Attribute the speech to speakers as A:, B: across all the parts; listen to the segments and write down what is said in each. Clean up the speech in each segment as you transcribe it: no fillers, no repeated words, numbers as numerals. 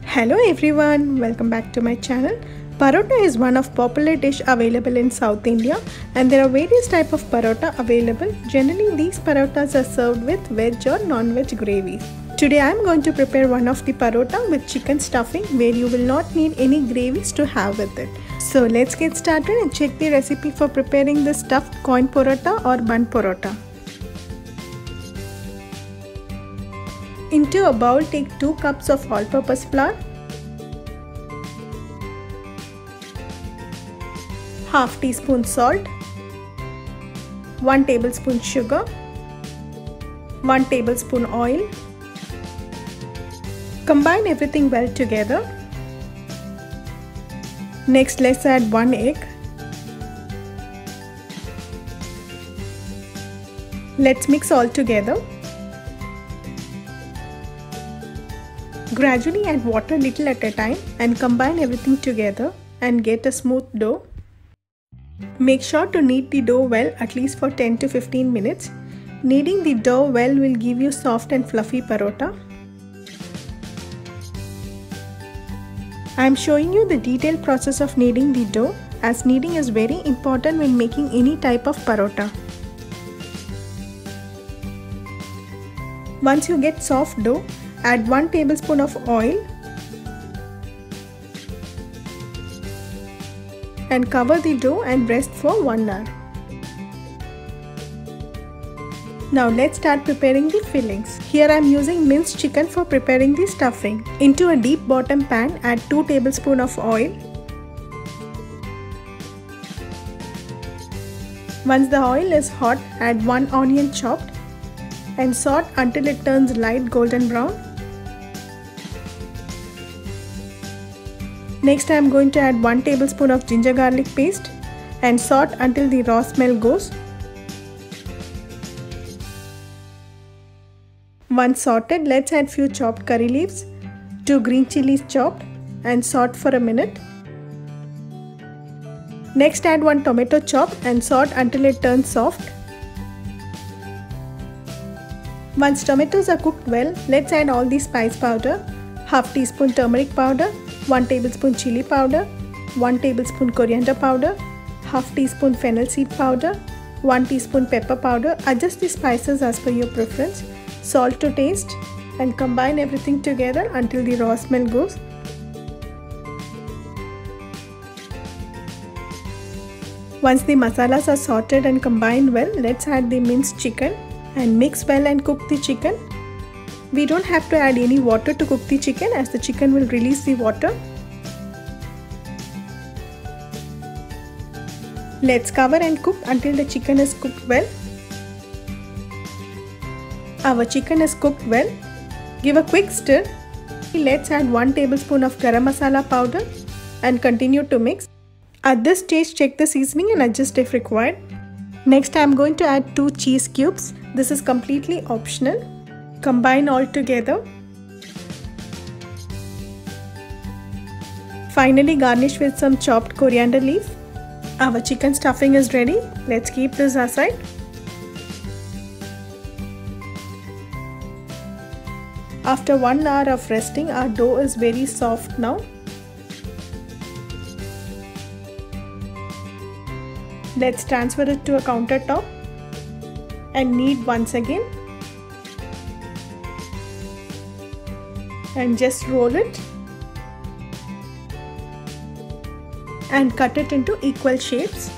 A: Hello everyone, welcome back to my channel. Parota is one of popular dish available in South India and there are various type of parota available. Generally these parotas are served with veg or non-veg gravies. Today I am going to prepare one of the parota with chicken stuffing where you will not need any gravies to have with it. So let's get started and check the recipe for preparing the stuffed coin parota or bun parota. Into a bowl take 2 cups of all-purpose flour, half teaspoon salt, 1 tablespoon sugar, 1 tablespoon oil. Combine everything well together. Next let's add 1 egg. Let's mix all together. Gradually add water little at a time and combine everything together and get a smooth dough. Make sure to knead the dough well at least for 10 to 15 minutes. Kneading the dough well will give you soft and fluffy parota. I am showing you the detailed process of kneading the dough as kneading is very important when making any type of parota. Once you get soft dough, add 1 tablespoon of oil and cover the dough and rest for 1 hour. Now let's start preparing the fillings. Here I am using minced chicken for preparing the stuffing. Into a deep bottom pan add 2 tablespoons of oil. Once the oil is hot, add 1 onion chopped and saute until it turns light golden brown. Next I am going to add 1 tablespoon of ginger garlic paste and saute until the raw smell goes. Once sauteed, let's add few chopped curry leaves, 2 green chilies chopped and saute for a minute. Next add 1 tomato chopped and saute until it turns soft. Once tomatoes are cooked well, let's add all the spice powder, half teaspoon turmeric powder, 1 tablespoon chili powder, 1 tablespoon coriander powder, half teaspoon fennel seed powder, 1 teaspoon pepper powder. Adjust the spices as per your preference. Salt to taste and combine everything together until the raw smell goes. Once the masalas are sauteed and combined well, let's add the minced chicken and mix well and cook the chicken. We don't have to add any water to cook the chicken as the chicken will release the water. Let's cover and cook until the chicken is cooked well. Our chicken is cooked well. Give a quick stir. Let's add 1 tablespoon of garam masala powder and continue to mix. At this stage check the seasoning and adjust if required. Next I am going to add 2 cheese cubes. This is completely optional. Combine all together. Finally garnish with some chopped coriander leaf. Our chicken stuffing is ready. Let's keep this aside. After 1 hour of resting, our dough is very soft now. Let's transfer it to a countertop and knead once again. And just roll it and cut it into equal shapes.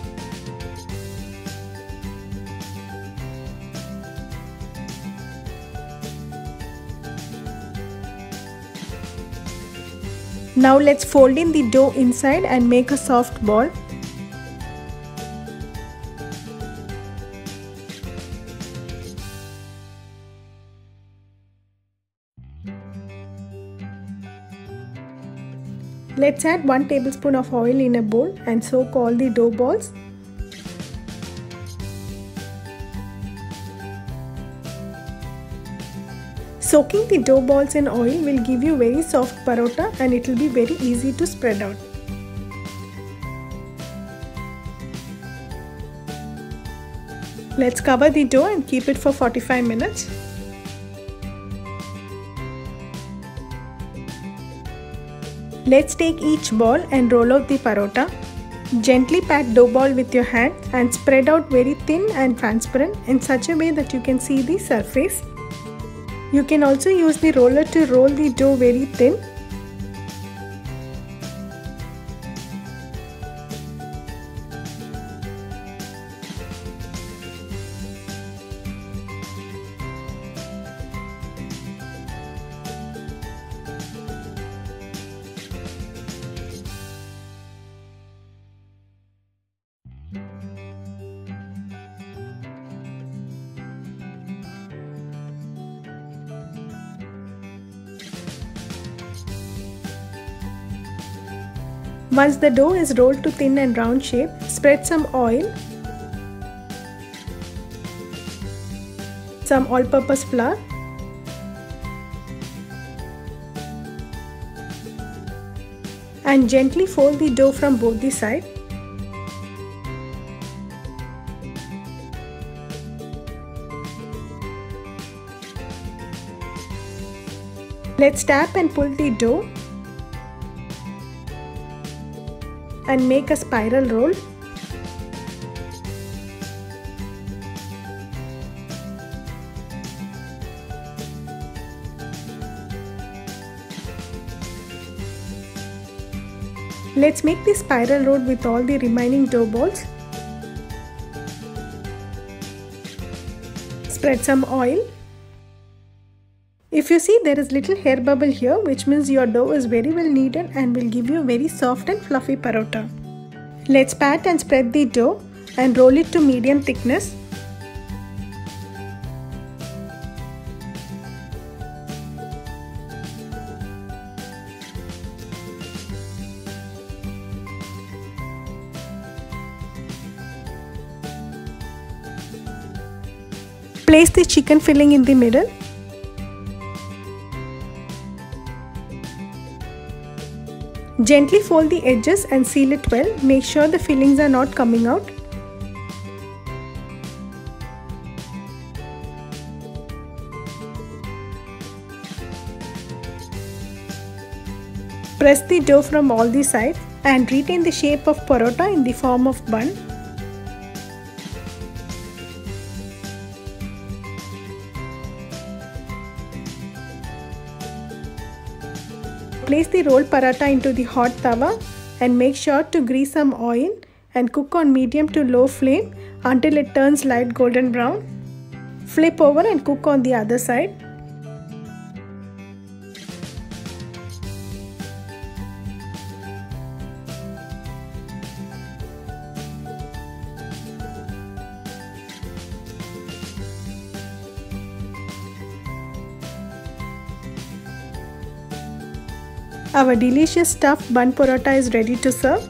A: Now let's fold in the dough inside and make a soft ball. Let's add 1 tablespoon of oil in a bowl and soak all the dough balls. Soaking the dough balls in oil will give you very soft parota and it will be very easy to spread out. Let's cover the dough and keep it for 45 minutes. Let's take each ball and roll out the parota. Gently pat dough ball with your hand and spread out very thin and transparent in such a way that you can see the surface. You can also use the roller to roll the dough very thin. Once the dough is rolled to thin and round shape, spread some oil, some all-purpose flour, and gently fold the dough from both the sides. Let's tap and pull the dough and make a spiral roll. Let's make the spiral roll with all the remaining dough balls. Spread some oil. If you see, there is little hair bubble here, which means your dough is very well kneaded and will give you a very soft and fluffy parota. Let's pat and spread the dough and roll it to medium thickness. Place the chicken filling in the middle. Gently fold the edges and seal it well. Make sure the fillings are not coming out. Press the dough from all the sides and retain the shape of parota in the form of bun. Place the rolled paratha into the hot tawa and make sure to grease some oil and cook on medium to low flame until it turns light golden brown. Flip over and cook on the other side. Our delicious stuffed bun parota is ready to serve.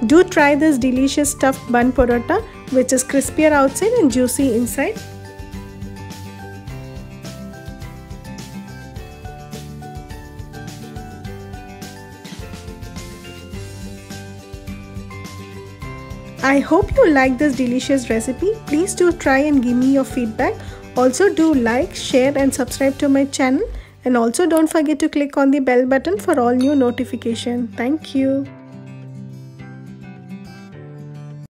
A: Do try this delicious stuffed bun parota, which is crispier outside and juicy inside. I hope you like this delicious recipe. Please do try and give me your feedback. Also do like, share and subscribe to my channel, and also don't forget to click on the bell button for all new notifications. Thank you.